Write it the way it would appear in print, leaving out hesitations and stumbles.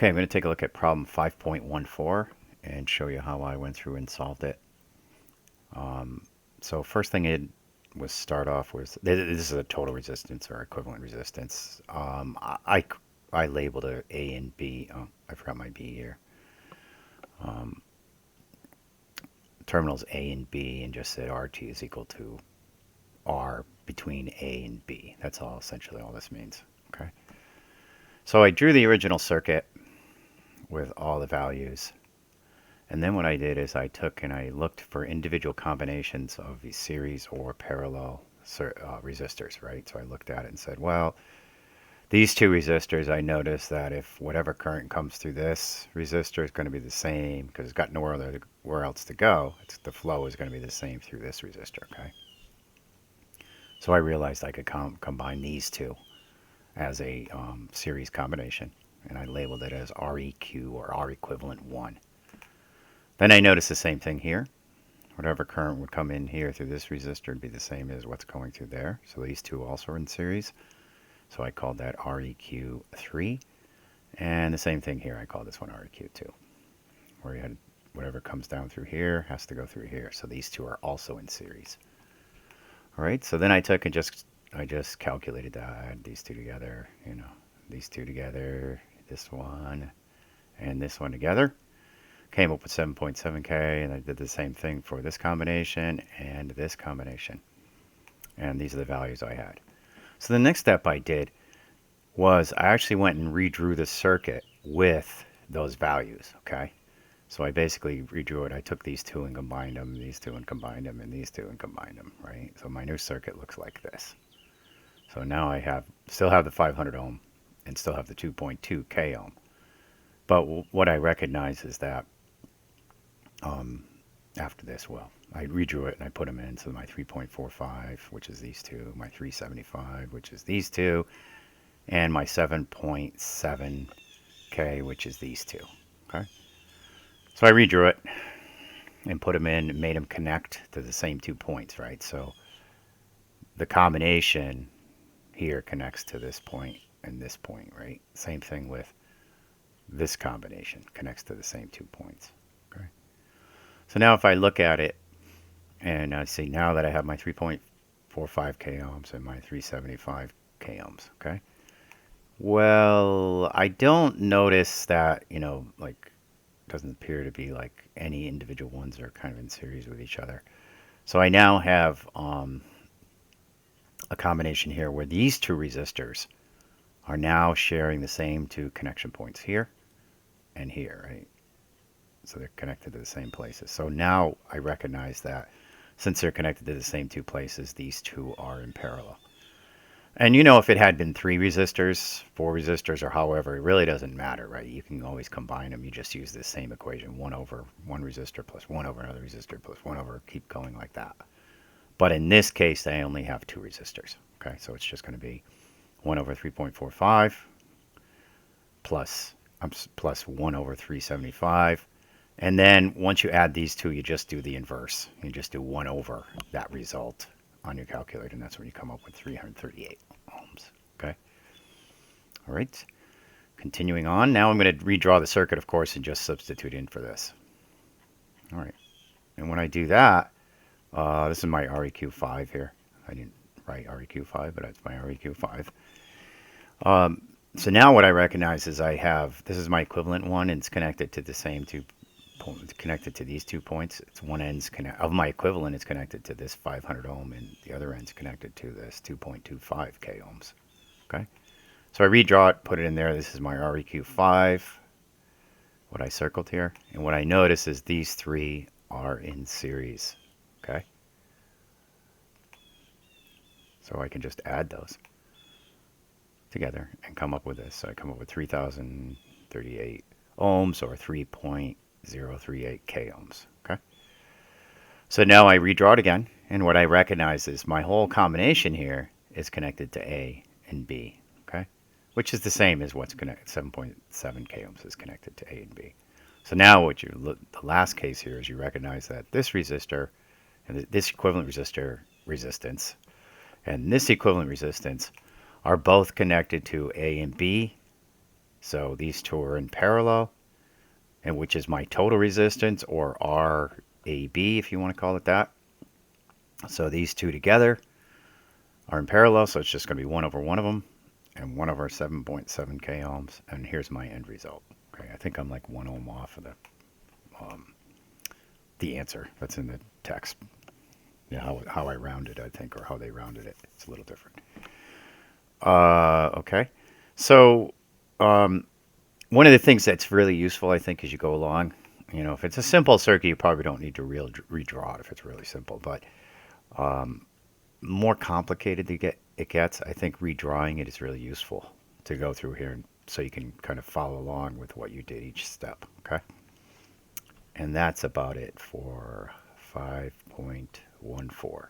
Okay, I'm going to take a look at problem 5.14 and show you how I went through and solved it. So first thing it was start off with, this is a total resistance or equivalent resistance. I labeled it A and B. Oh, I forgot my B here. Terminals A and B, and just said RT is equal to R between A and B. That's all essentially all this means. Okay. So I drew the original circuit with all the values. And then what I did is I took and I looked for individual combinations of these series or parallel resistors, right? So I looked at it and said, well, these two resistors, I noticed that if whatever current comes through this resistor is going to be the same because it's got nowhere else to go, the flow is going to be the same through this resistor, okay? So I realized I could combine these two as a series combination, and I labeled it as REQ or R equivalent 1. Then I noticed the same thing here. Whatever current would come in here through this resistor would be the same as what's going through there. So these two also are in series. So I called that REQ3. And the same thing here, I call this one REQ2. Where you had whatever comes down through here has to go through here. So these two are also in series. All right, so then I took and I just calculated that. I had these two together, these two together, this one, and this one together. Came up with 7.7K, and I did the same thing for this combination and this combination. And these are the values I had. So the next step I did was I actually went and redrew the circuit with those values, okay? So I basically redrew it. I took these two and combined them, these two and combined them, and these two and combined them, right? So my new circuit looks like this. So now I still have the 500 ohm and still have the 2.2 K ohm. But what I recognize is that after this, well, I redrew it and I put them in. So my 3.45, which is these two, my 375, which is these two, and my 7.7K, which is these two. Okay. So I redrew it and put them in and made them connect to the same 2 points, right? So the combination here connects to this point and this point, right? Same thing with this combination, connects to the same 2 points. Okay. So now if I look at it and I see now that I have my 3.45 K ohms and my 375 K ohms, okay? Well, I don't notice that, like, doesn't appear to be like any individual ones are kind of in series with each other. So I now have a combination here where these two resistors are now sharing the same two connection points here and here, right? So they're connected to the same places. So now I recognize that since they're connected to the same two places, these two are in parallel. And if it had been 3 resistors, 4 resistors, or however, it really doesn't matter, right? You can always combine them. You just use the same equation, 1 over 1 resistor plus 1 over another resistor plus 1 over, keep going like that. But in this case, I only have 2 resistors, okay? So it's just going to be 1 over 3.45 plus 1 over 375. And then once you add these two, you just do the inverse. You just do 1 over that result on your calculator, and that's when you come up with 338 ohms. Okay. All right. Continuing on. Now I'm going to redraw the circuit, of course, and just substitute in for this. All right. And when I do that, this is my REQ5 here. I didn't write REQ5, but that's my REQ5. So now what I recognize is this is my equivalent one, and it's connected to the same two points, connected to these 2 points. It's one end's of my equivalent is connected to this 500 ohm, and the other end's connected to this 2.25 K ohms. Okay. So I redraw it, put it in there. This is my REQ5, what I circled here. And what I notice is these 3 are in series. Okay. So I can just add those together and come up with this. So I come up with 3,038 ohms or 3.038 K ohms. Okay. So now I redraw it again, and what I recognize is my whole combination here is connected to A and B. Okay, which is the same as what's connected. 7.7 K ohms is connected to A and B. So now what the last case here is you recognize that this resistor and this equivalent resistance and this equivalent resistance are both connected to A and B So these two are in parallel, and which is my total resistance, or RAB if you want to call it that. So these two together are in parallel, so it's just going to be 1 over one of them, and 1 over 7.7 k ohms. And here's my end result. Okay, I think I'm like 1 ohm off of the answer that's in the text. Yeah, how I rounded, I think, or how they rounded it. It's a little different. Okay. So one of the things that's really useful, I think, as you go along, if it's a simple circuit, you probably don't need to redraw it if it's really simple. But more complicated it gets, I think redrawing it is really useful to go through here, so you can kind of follow along with what you did each step. Okay. And that's about it for 5.14.